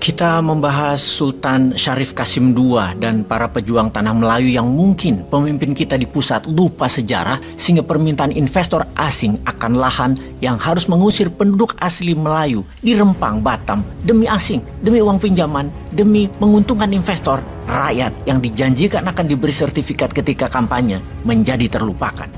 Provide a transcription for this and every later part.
Kita membahas Sultan Syarif Qasim II dan para pejuang tanah Melayu yang mungkin pemimpin kita di pusat lupa sejarah sehingga permintaan investor asing akan lahan yang harus mengusir penduduk asli Melayu di Rempang, Batam demi asing, demi uang pinjaman, demi menguntungkan investor, rakyat yang dijanjikan akan diberi sertifikat ketika kampanye menjadi terlupakan.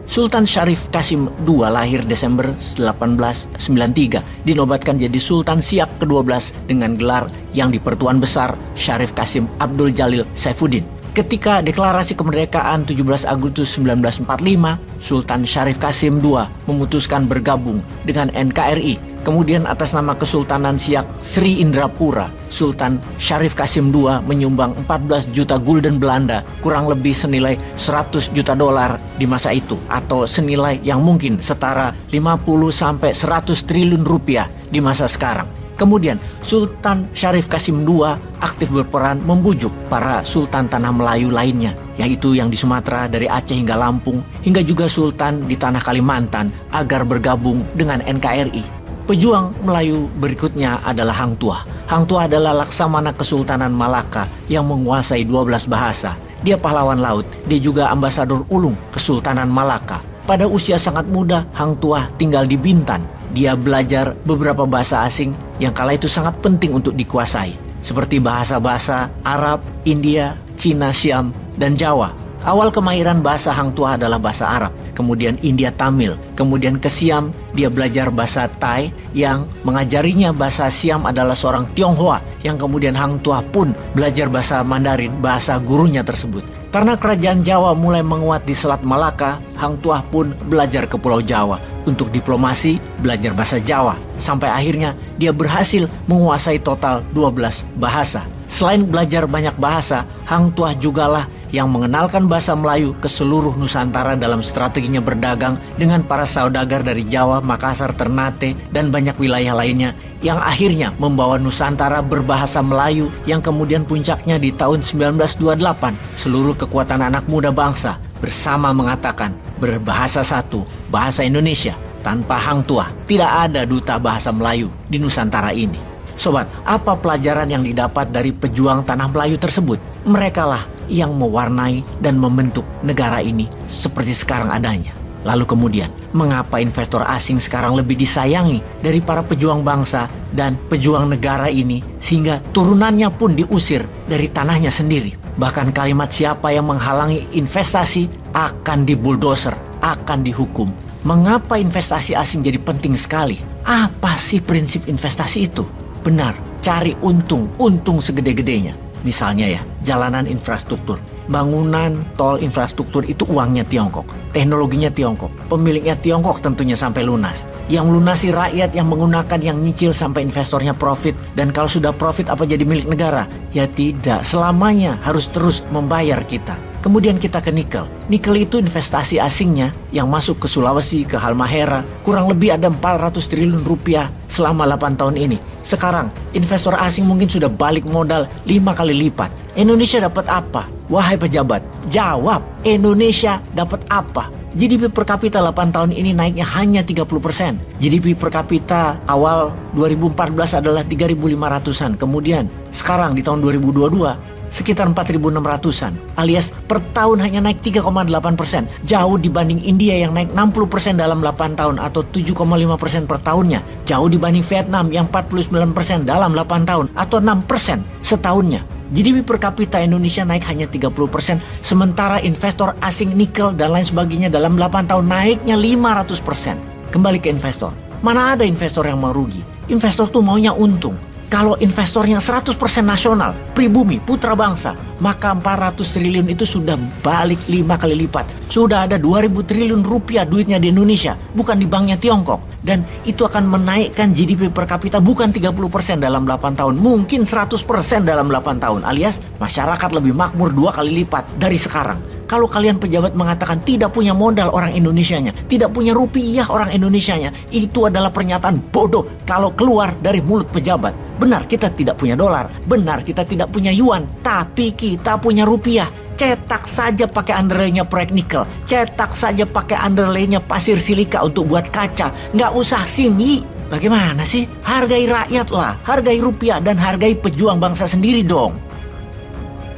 Sultan Syarif Qasim II lahir Desember 1893, dinobatkan jadi Sultan Siak ke-12 dengan gelar yang di Pertuan Besar Syarif Qasim Abdul Jalil Saifuddin. Ketika deklarasi kemerdekaan 17 Agustus 1945, Sultan Syarif Qasim II memutuskan bergabung dengan NKRI. Kemudian atas nama Kesultanan Siak Sri Indrapura, Sultan Syarif Qasim II menyumbang 14 juta gulden Belanda, kurang lebih senilai 100 juta dolar di masa itu, atau senilai yang mungkin setara 50-100 triliun rupiah di masa sekarang. Kemudian Sultan Syarif Qasim II aktif berperan membujuk para Sultan Tanah Melayu lainnya, yaitu yang di Sumatera dari Aceh hingga Lampung, hingga juga Sultan di Tanah Kalimantan agar bergabung dengan NKRI. Pejuang Melayu berikutnya adalah Hang Tuah. Hang Tuah adalah Laksamana Kesultanan Malaka yang menguasai 12 bahasa. Dia pahlawan laut, dia juga ambasador ulung Kesultanan Malaka. Pada usia sangat muda, Hang Tuah tinggal di Bintan. Dia belajar beberapa bahasa asing yang kala itu sangat penting untuk dikuasai, seperti bahasa-bahasa Arab, India, Cina, Siam, dan Jawa. Awal kemahiran bahasa Hang Tuah adalah bahasa Arab, kemudian India Tamil, kemudian ke Siam dia belajar bahasa Thai, yang mengajarinya bahasa Siam adalah seorang Tionghoa, yang kemudian Hang Tuah pun belajar bahasa Mandarin, bahasa gurunya tersebut. Karena kerajaan Jawa mulai menguat di Selat Malaka, Hang Tuah pun belajar ke Pulau Jawa. Untuk diplomasi, belajar bahasa Jawa. Sampai akhirnya dia berhasil menguasai total 12 bahasa. Selain belajar banyak bahasa, Hang Tuah jugalah yang mengenalkan bahasa Melayu ke seluruh Nusantara dalam strateginya berdagang dengan para saudagar dari Jawa, Makassar, Ternate, dan banyak wilayah lainnya, yang akhirnya membawa Nusantara berbahasa Melayu, yang kemudian puncaknya di tahun 1928 seluruh kekuatan anak muda bangsa bersama mengatakan berbahasa satu, bahasa Indonesia. Tanpa Hang Tuah tidak ada duta bahasa Melayu di Nusantara ini. Sobat, apa pelajaran yang didapat dari pejuang tanah Melayu tersebut? Merekalah yang mewarnai dan membentuk negara ini seperti sekarang adanya. Lalu kemudian, mengapa investor asing sekarang lebih disayangi dari para pejuang bangsa dan pejuang negara ini, sehingga turunannya pun diusir dari tanahnya sendiri? Bahkan kalimat siapa yang menghalangi investasi akan dibuldoser, akan dihukum. Mengapa investasi asing jadi penting sekali? Apa sih prinsip investasi itu? Benar, cari untung segede-gedenya. Misalnya ya, jalanan infrastruktur, bangunan tol infrastruktur itu uangnya Tiongkok, teknologinya Tiongkok, pemiliknya Tiongkok tentunya sampai lunas. Yang lunasi rakyat yang menggunakan, yang nyicil sampai investornya profit. Dan kalau sudah profit apa jadi milik negara? Ya tidak, selamanya harus terus membayar kita. Kemudian kita ke nikel. Nikel itu investasi asingnya yang masuk ke Sulawesi, ke Halmahera. Kurang lebih ada 400 triliun rupiah selama 8 tahun ini. Sekarang investor asing mungkin sudah balik modal 5 kali lipat. Indonesia dapat apa? Wahai pejabat, jawab, Indonesia dapat apa? GDP per kapita 8 tahun ini naiknya hanya 30%. GDP per kapita awal 2014 adalah 3.500-an. Kemudian sekarang di tahun 2022 sekitar 4.600-an, alias per tahun hanya naik 3,8%. Jauh dibanding India yang naik 60% dalam 8 tahun atau 7,5% per tahunnya. Jauh dibanding Vietnam yang 49% dalam 8 tahun atau 6% setahunnya. GDP per kapita Indonesia naik hanya 30%, sementara investor asing nikel dan lain sebagainya dalam 8 tahun naiknya 500%. Kembali ke investor. Mana ada investor yang mau rugi? Investor tuh maunya untung. Kalau investornya 100% nasional, pribumi, putra bangsa, maka 400 triliun itu sudah balik 5 kali lipat. Sudah ada 2.000 triliun rupiah duitnya di Indonesia, bukan di banknya Tiongkok. Dan itu akan menaikkan GDP per kapita bukan 30% dalam 8 tahun, mungkin 100% dalam 8 tahun, alias masyarakat lebih makmur 2 kali lipat dari sekarang. Kalau kalian pejabat mengatakan tidak punya modal orang Indonesianya, tidak punya rupiah orang Indonesianya, itu adalah pernyataan bodoh kalau keluar dari mulut pejabat. Benar kita tidak punya dolar, benar kita tidak punya yuan, tapi kita punya rupiah. Cetak saja pakai underlay-nya proyek nikel, cetak saja pakai underlay-nya pasir silika untuk buat kaca, nggak usah sini. Bagaimana sih? Hargai rakyat lah, hargai rupiah dan hargai pejuang bangsa sendiri dong.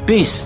Peace.